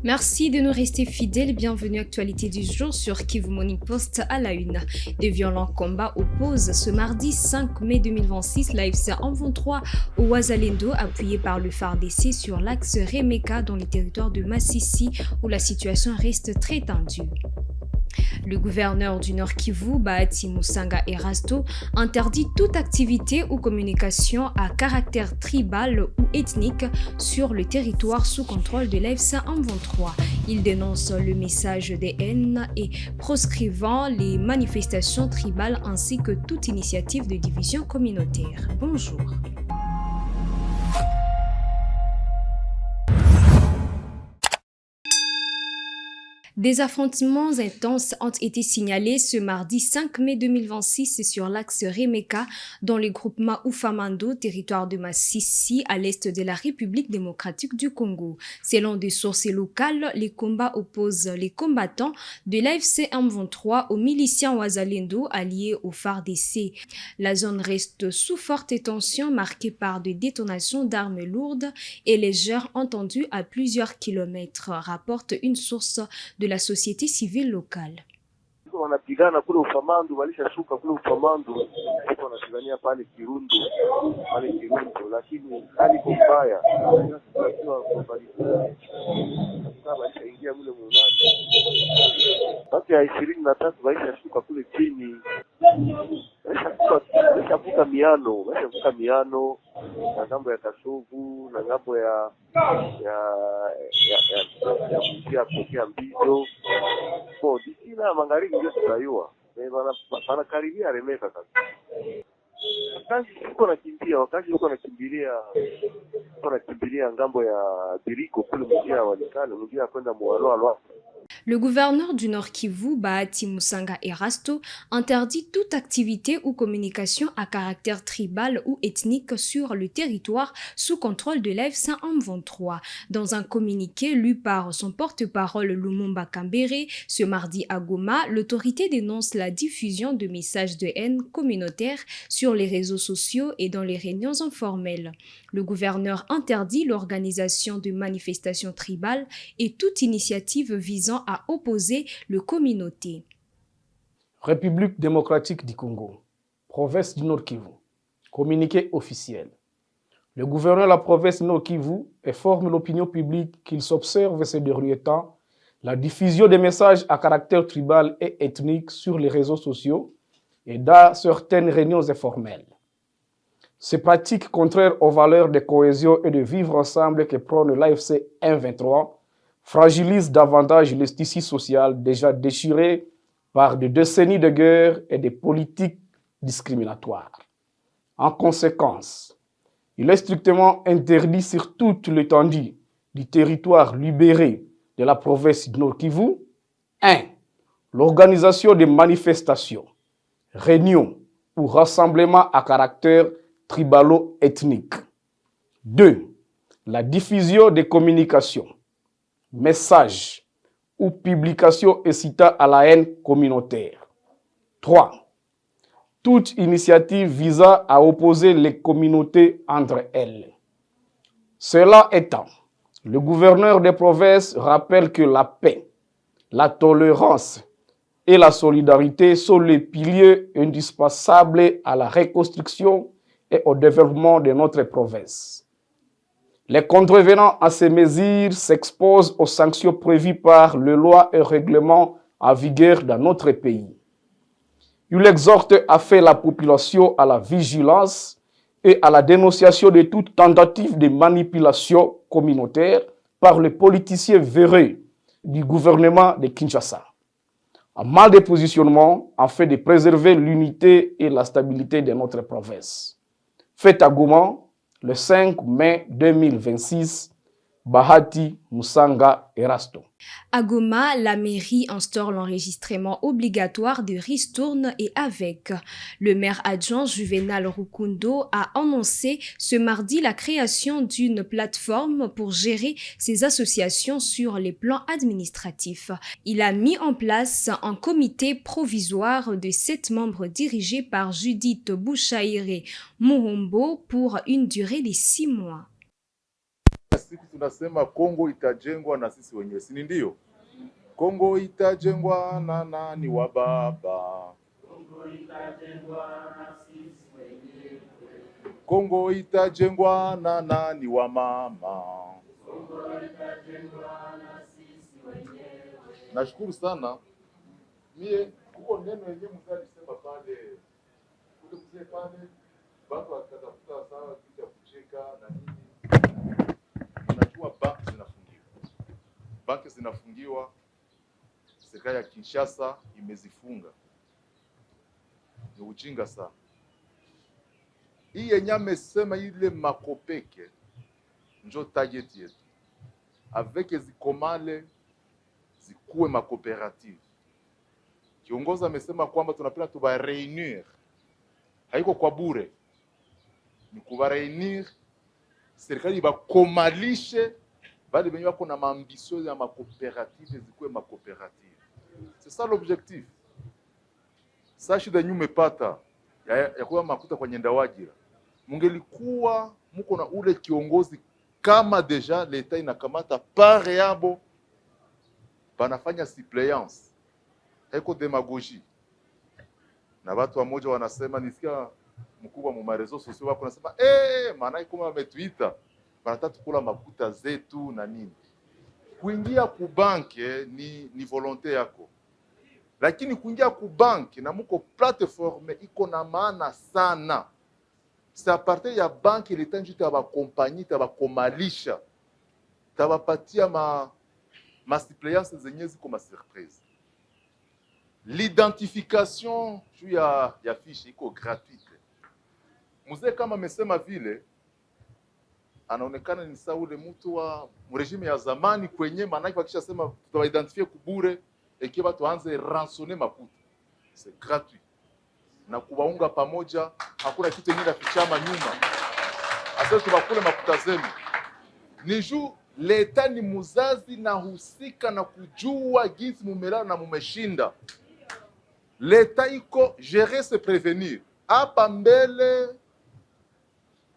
Merci de nous rester fidèles. Bienvenue à Actualité du jour sur Kivu Morning Post à la une. Des violents combats opposent ce mardi 5 mai 2026 l'AFC M23 au Wazalendo, appuyé par le FARDC sur l'axe Remeka dans le territoire de Massissi où la situation reste très tendue. Le gouverneur du Nord Kivu, Bahati Musanga Erasto, interdit toute activité ou communication à caractère tribal ou ethnique sur le territoire sous contrôle de l'AFC M23. Il dénonce le message des haines et proscrivant les manifestations tribales ainsi que toute initiative de division communautaire. Bonjour. Des affrontements intenses ont été signalés ce mardi 5 mai 2026 sur l'axe Remeka dans le groupement Oufamando, territoire de Massissi, à l'est de la République démocratique du Congo. Selon des sources locales, les combats opposent les combattants de l'AFC M23 aux miliciens Wazalendo alliés au FARDC. La zone reste sous forte tension marquée par des détonations d'armes lourdes et légères entendues à plusieurs kilomètres, rapporte une source de la société civile locale. Wanapigana kule Ufamando, walishashuka kule Ufamando, wanapigania pale Kirundo, lakini hali mbaya. Walishaingia mule munani. Watu ya 23 walishashuka kule chini. Walishavuka miano na ngambo ya Kashovu na ngambo ya kutia Mbizo. Kwa disina magharibi ndio tutayua. Wanakaribia Remeka sasa. Wakazi uko nakimbilia ngambo ya Biriko kule mjia walikale, mjia kwenda Mwalo. Le gouverneur du Nord Kivu, Bahati Musanga Erasto, interdit toute activité ou communication à caractère tribal ou ethnique sur le territoire sous contrôle de l'AFC M23. Dans un communiqué lu par son porte-parole Lumumba Kambere ce mardi à Goma, l'autorité dénonce la diffusion de messages de haine communautaire sur les réseaux sociaux et dans les réunions informelles. Le gouverneur interdit l'organisation de manifestations tribales et toute initiative visant à opposer le communauté. République démocratique du Congo, province du Nord Kivu, communiqué officiel. Le gouverneur de la province du Nord Kivu informe l'opinion publique qu'il s'observe ces derniers temps la diffusion des messages à caractère tribal et ethnique sur les réseaux sociaux et dans certaines réunions informelles. Ces pratiques contraires aux valeurs de cohésion et de vivre ensemble que prône l'AFC M23 fragilise davantage le tissu social déjà déchiré par des décennies de guerre et des politiques discriminatoires. En conséquence, il est strictement interdit sur toute l'étendue du territoire libéré de la province du Nord Kivu 1. L'organisation de manifestations, réunions ou rassemblements à caractère tribalo-ethnique. 2. La diffusion des communications, messages ou publications incitant à la haine communautaire. 3. Toute initiative visant à opposer les communautés entre elles. Cela étant, le gouverneur des provinces rappelle que la paix, la tolérance et la solidarité sont les piliers indispensables à la reconstruction et au développement de notre province. Les contrevenants à ces mesures s'exposent aux sanctions prévues par les lois et règlements en vigueur dans notre pays. Il exhorte à faire la population à la vigilance et à la dénonciation de toute tentative de manipulation communautaire par les politiciens véreux du gouvernement de Kinshasa. Un mal de positionnement afin de préserver l'unité et la stabilité de notre province. Fait à Goma, le 5 mai 2026, Bahati Musanga Erasto. À Goma, la mairie instaure l'enregistrement obligatoire de ristournes et avec. Le maire adjoint Juvenal Rukundo a annoncé ce mardi la création d'une plateforme pour gérer ces associations sur les plans administratifs. Il a mis en place un comité provisoire de 7 membres dirigé par Judith Bouchaïré Muhombo pour une durée de 6 mois. siku tunasema Kongo itajengwa na sisi wenyewe, si ndio? Kongo itajengwa na nani wa baba? Kongo itajengwa na sisi wenyewe. Kongo itajengwa na nani wa mama? Kongo itajengwa na sisi wenyewe. Nashukuru sana. Mie kuko neno yenyewe mzalisema pale. Kule mzee pale watu wakatafuta sawa kitu ya kucheka na nini. Unajua banki zinafungiwa. Serikali ya Kinshasa imezifunga. Ni ujinga sana. Hii yenye amesema ile makopeke njo target yetu. Avec zikomale zikuwe makooperative. Kiongozi amesema kwamba tunapenda tuba reunir. Haiko kwa bure. Ni kuba reunir, serikali bakomalishe bali benye wako na maambisio ya makooperative zikuwe makooperative. C'est ça l'objectif. Sasa shida nyume pata ya kuwa makuta kwa Nyendawajira. Mungelikuwa muko na ule kiongozi kama deja leta inakamata pare yabo banafanya suppléance. Haiko demagogie. Na watu wamoja wanasema nisikia mkubwa mu marezo sosio wako nasema maana kama wametuita wanataka kula makuta zetu na nini. Kuingia ku banke ni volonté yako. Lakini kuingia ku banki na muko plateforme iko na maana sana. C'est à partir ya banki leta njita ba compagnie ta ba komalisha. Ta bapatia ma suppléance zenye ziko ma surprise. L'identification juu ya fiche iko gratuite. Mzee kama amesema vile anaonekana ni sawa ule mtu wa regime ya zamani kwenye maana wakisha sema tutaidentify kubure ekiwa tuanze rançonner makuta. C'est gratuit. Na kuwaunga pamoja hakuna kitu kingine kichama nyuma. Asa tubakule makuta zenu. Ni juu leta ni muzazi na husika na kujua jinsi mumelala na mumeshinda. Leta iko gérer se prévenir. Hapa mbele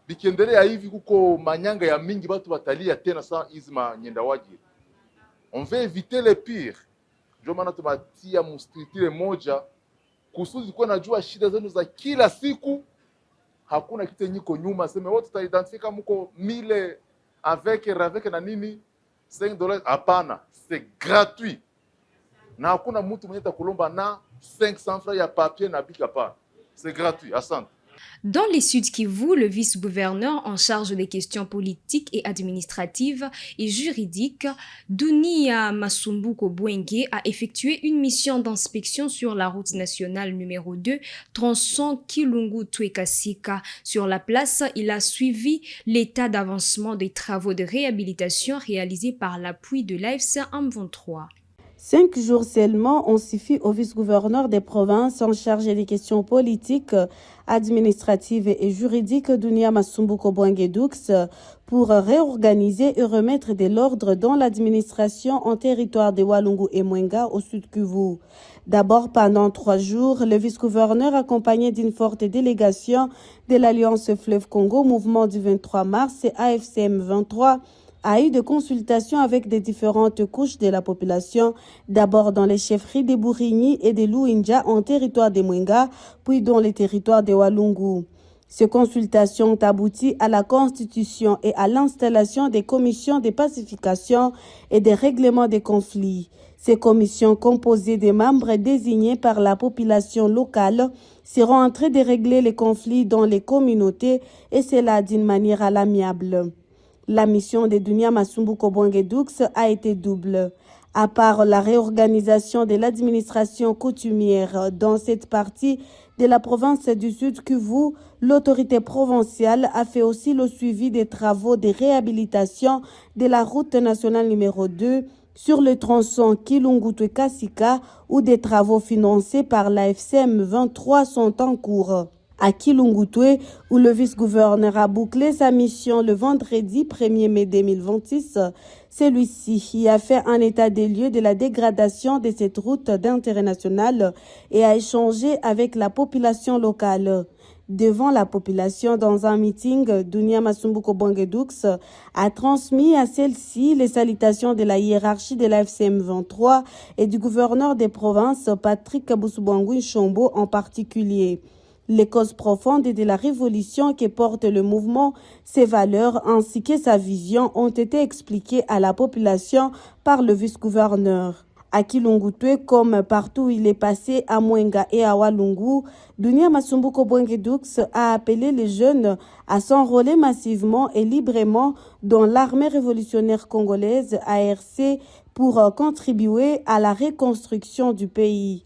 bikiendelea hivi kuko manyanga ya mingi watu watalia tena saa hizi Nyendawajira. On veut éviter le pire. Ndio maana tumatia mustritire moja kusudi kwa najua shida zenu za kila siku. Hakuna kitu nyiko nyuma sema wote tutaidentifika mko 1000 avec na nini $5. Hapana, c'est gratuit. Na hakuna mtu mwenye atakulomba na 500 francs ya papier na bika pa. C'est gratuit. Asante. Dans les Sud Kivu, le vice-gouverneur en charge des questions politiques et administratives et juridiques, Dunia Masumbuko Bwenge, a effectué une mission d'inspection sur la route nationale numéro 2, tronçon Kilungu-Twekasika. Sur la place, il a suivi l'état d'avancement des travaux de réhabilitation réalisés par l'appui de l'AFC M23. 5 jours seulement ont suffi au vice-gouverneur des provinces en charge des questions politiques, administratives et juridiques Dunia Masumbuko Bwenge-Doux pour réorganiser et remettre de l'ordre dans l'administration en territoire de Walungu et Mwenga au Sud Kivu. D'abord, pendant 3 jours, le vice-gouverneur accompagné d'une forte délégation de l'Alliance Fleuve Congo, mouvement du 23 mars et AFCM 23, a eu des consultations avec des différentes couches de la population, d'abord dans les chefferies de Bourigny et de Luinja en territoire de Mwenga, puis dans les territoires de Walungu. Ces consultations ont abouti à la constitution et à l'installation des commissions de pacification et de règlement des conflits. Ces commissions composées de membres désignés par la population locale seront en train de régler les conflits dans les communautés et cela d'une manière à l'amiable. La mission de Dunia Masumbuko Bwenge-Doux a été double. À part la réorganisation de l'administration coutumière dans cette partie de la province du Sud Kivu, l'autorité provinciale a fait aussi le suivi des travaux de réhabilitation de la route nationale numéro 2 sur le tronçon Kilungu-Twekasika où des travaux financés par la FCM 23 sont en cours. À Kilungutwe, où le vice-gouverneur a bouclé sa mission le vendredi 1er mai 2026, celui-ci y a fait un état des lieux de la dégradation de cette route d'intérêt national et a échangé avec la population locale. devant la population dans un meeting. Dunia Masumbuko Bwangedoux a transmis à celle-ci les salutations de la hiérarchie de la FCM 23 et du gouverneur des provinces, Patrick Kaboussoubangui Chombo en particulier. Les causes profondes de la révolution que porte le mouvement, ses valeurs ainsi que sa vision ont été expliquées à la population par le vice-gouverneur. À Kilungutwe, comme partout où il est passé à Mwenga et à Walungu, Dunia Masumbuko Bwangedoux a appelé les jeunes à s'enrôler massivement et librement dans l'armée révolutionnaire congolaise ARC pour contribuer à la reconstruction du pays.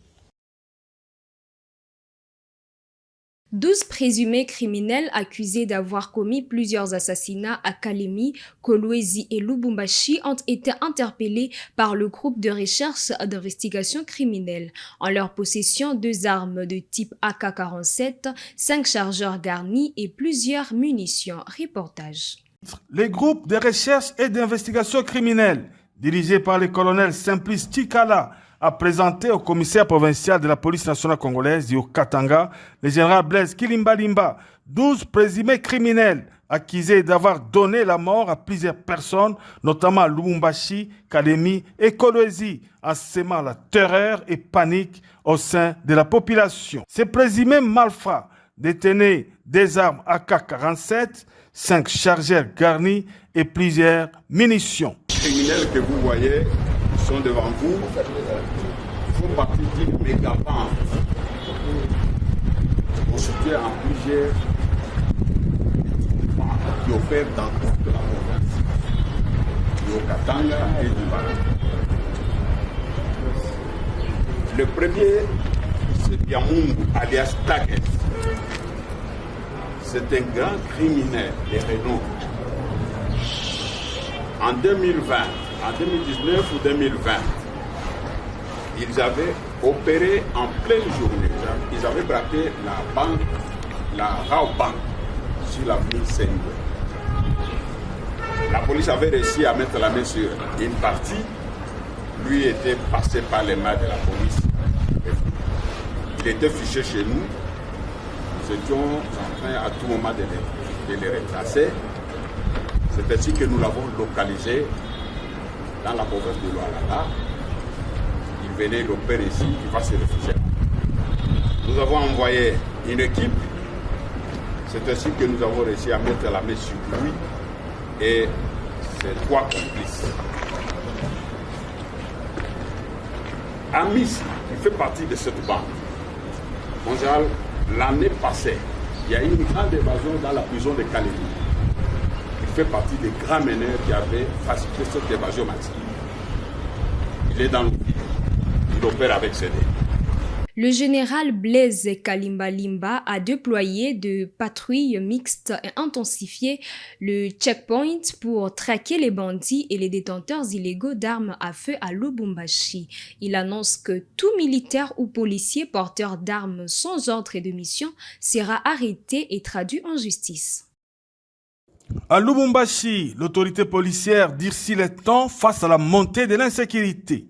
12 présumés criminels accusés d'avoir commis plusieurs assassinats à Kalemi, Kolwezi et Lubumbashi ont été interpellés par le groupe de recherche d'investigation criminelle. En leur possession, 2 armes de type AK-47, 5 chargeurs garnis et plusieurs munitions. Reportage. Les groupes de recherche et d'investigation criminelle, dirigés par le colonel Simplice Tikala, a présenté au commissaire provincial de la police nationale congolaise du Katanga, le général Blaise Kilimbalimba, 12 présumés criminels accusés d'avoir donné la mort à plusieurs personnes, notamment à Lubumbashi, Kalemi et Kolwezi, en sémant la terreur et panique au sein de la population. Ces présumés malfrats détenaient des armes AK-47, 5 chargeurs garnis et plusieurs munitions. Les criminels que vous voyez sont devant vous font partie d'une méga-bande constituée en plusieurs bandes qui opèrent dans toute la province du Katanga et du Bala. Le premier, c'est Biamungu alias Tages. C'est un grand criminel de renom. En 2020, en 2019 ou 2020, ils avaient opéré en pleine journée. Ils avaient braqué la banque, la Raobank, sur l'avenue Senghor. La police avait réussi à mettre la main sur une partie. Lui était passé par les mains de la police. Il était fiché chez nous. Nous étions en train à tout moment de les retracer. C'est ainsi que nous l'avons localisé dans la province de Lualaba. Il venait l'opérer ici, il va se réfugier. Nous avons envoyé une équipe. C'est ainsi que nous avons réussi à mettre la main sur lui et ses 3 complices. Amis, il fait partie de cette bande. Mon général, l'année passée, il y a eu une grande évasion dans la prison de Kalemi. Il fait partie des grands meneurs qui avaient facilité cette évasion massive. Il est dans le pays. Il opère avec ses dés. Le général Blaise Kalimbalimba a déployé de patrouilles mixtes et intensifié le checkpoint pour traquer les bandits et les détenteurs illégaux d'armes à feu à Lubumbashi. Il annonce que tout militaire ou policier porteur d'armes sans ordre et de mission sera arrêté et traduit en justice. À Lubumbashi, l'autorité policière durcit les temps face à la montée de l'insécurité.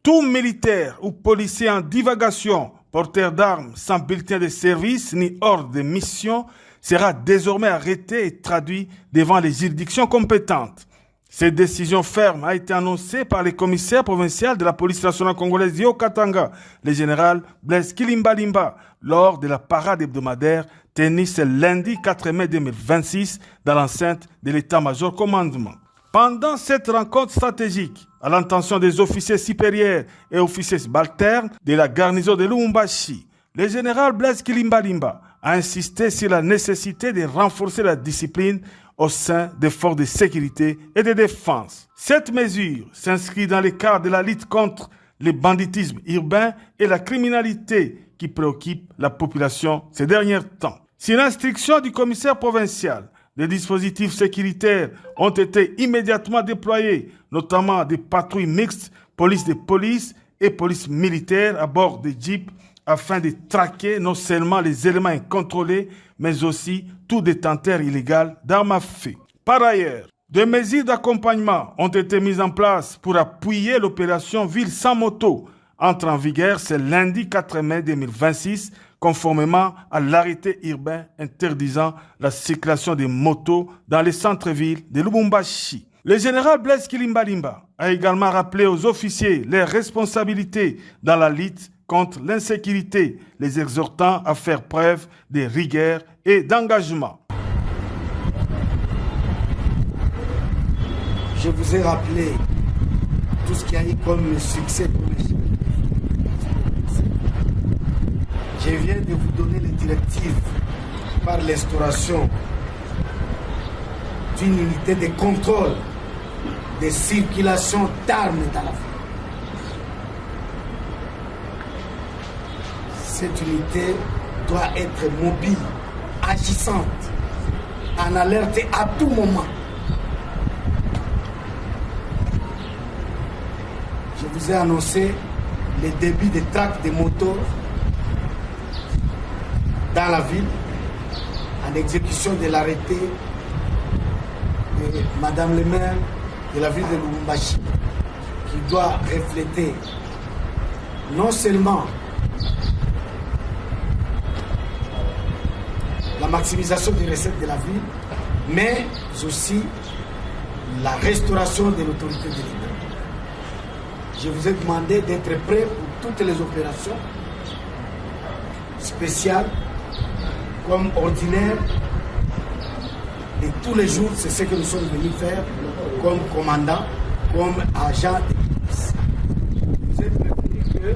Tout militaire ou policier en divagation, porteur d'armes sans bulletin de service ni ordre de mission sera désormais arrêté et traduit devant les juridictions compétentes. Cette décision ferme a été annoncée par le commissaire provincial de la police nationale congolaise du Haut-Katanga, le général Blaise Kilimbalimba, lors de la parade hebdomadaire tenue ce lundi 4 mai 2026 dans l'enceinte de l'état-major commandement. Pendant cette rencontre stratégique, à l'intention des officiers supérieurs et officiers subalternes de la garnison de Lubumbashi, le général Blaise Kilimbalimba a insisté sur la nécessité de renforcer la discipline au sein des forces de sécurité et de défense. Cette mesure s'inscrit dans le cadre de la lutte contre le banditisme urbain et la criminalité qui préoccupe la population ces derniers temps. Sur l'instruction du commissaire provincial, des dispositifs sécuritaires ont été immédiatement déployés, notamment des patrouilles mixtes, police de police et police militaire à bord des jeeps, afin de traquer non seulement les éléments incontrôlés, mais aussi tout détenteur illégal d'armes à feu. Par ailleurs, des mesures d'accompagnement ont été mises en place pour appuyer l'opération Ville sans moto, entre en vigueur ce lundi 4 mai 2026, conformément à l'arrêté urbain interdisant la circulation des motos dans les centres-villes de Lubumbashi. Le général Blaise Kilimbalimba a également rappelé aux officiers leurs responsabilités dans la lutte contre l'insécurité, les exhortant à faire preuve de rigueur et d'engagement. Je vous ai rappelé tout ce qu'il y a eu comme succès. Je viens de vous donner les directives par l'instauration d'une unité de contrôle de circulation d'armes dans la ville. Cette unité doit être mobile, agissante, en alerte à tout moment. Je vous ai annoncé les débits de tracts de motos dans la ville, en exécution de l'arrêté de Madame le maire de la ville de Lubumbashi, qui doit refléter non seulement la maximisation des recettes de la ville, mais aussi la restauration de l'autorité de l'État. Je vous ai demandé d'être prêt pour toutes les opérations spéciales, comme ordinaire, et tous les jours, c'est ce que nous sommes venus faire comme commandant, comme agent de police. Vous êtes prévenu que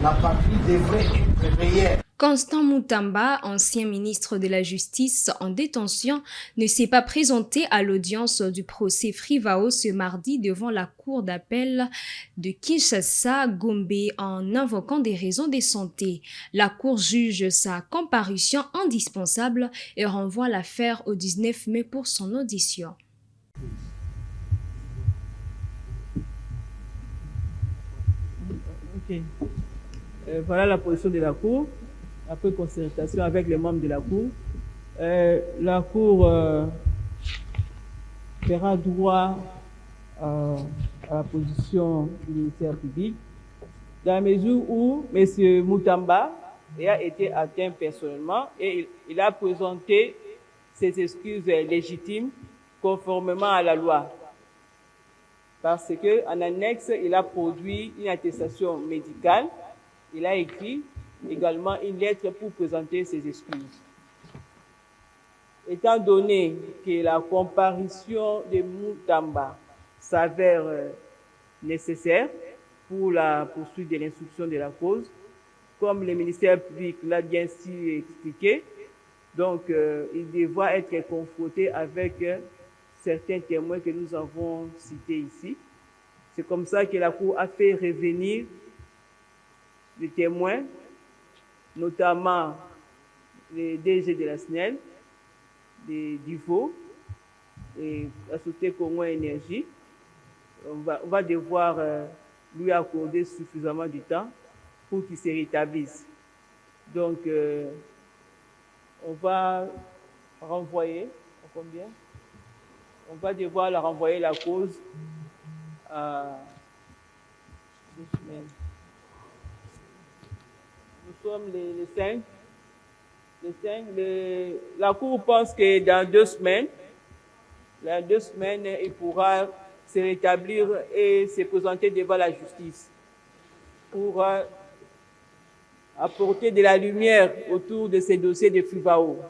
la patrie devrait être réelle. Constant Mutamba, ancien ministre de la Justice en détention, ne s'est pas présenté à l'audience du procès Frivao ce mardi devant la cour d'appel de Kinshasa-Gombe en invoquant des raisons de santé. La cour juge sa comparution indispensable et renvoie l'affaire au 19 mai pour son audition. Okay. Voilà la position de la cour. Après concertation avec les membres de la Cour fera droit à la position du ministère public, dans la mesure où M. Mutamba a été atteint personnellement et il a présenté ses excuses légitimes conformément à la loi. Parce qu'en annexe, il a produit une attestation médicale, il a écrit également une lettre pour présenter ses excuses. Étant donné que la comparution de Mutamba s'avère nécessaire pour la poursuite de l'instruction de la cause, comme le ministère public l'a bien si expliqué, donc il devra être confronté avec certains témoins que nous avons cités ici. C'est comme ça que la Cour a fait revenir les témoins, notamment les DG de la SNEL, des DIVO et la Société Congo Énergie. On va devoir lui accorder suffisamment de temps pour qu'il se rétablisse. Donc, on va renvoyer, combien? On va devoir la renvoyer la cause à 2 semaines. Nous sommes les 5. La Cour pense que dans 2 semaines, il pourra se rétablir et se présenter devant la justice pour apporter de la lumière autour de ces dossiers de Frivao.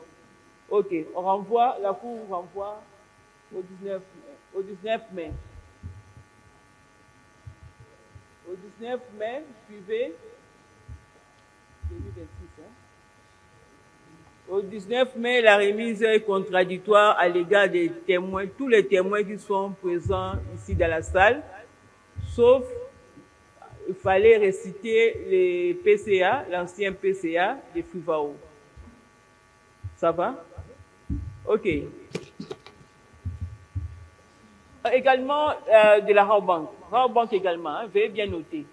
Ok, la Cour renvoie au 19 mai. Au 19 mai, suivez 2026. Au 19 mai, la remise est contradictoire à l'égard des témoins, tous les témoins qui sont présents ici dans la salle, sauf il fallait réciter les PCA, l'ancien PCA de Frivao. Ça va? Ok. Également de la Raobank. Raobank également, veuillez bien noter.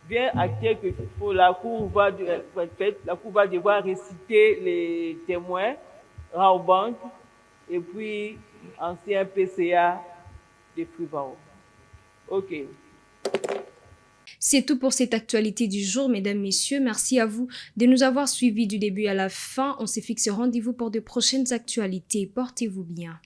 Bien acter que la Cour va devoir réciter les témoins, Raobank, et puis ancien PCA de Frivao. Ok. C'est tout pour cette actualité du jour, mesdames, messieurs. Merci à vous de nous avoir suivis du début à la fin. On se fixe rendez-vous pour de prochaines actualités. Portez-vous bien.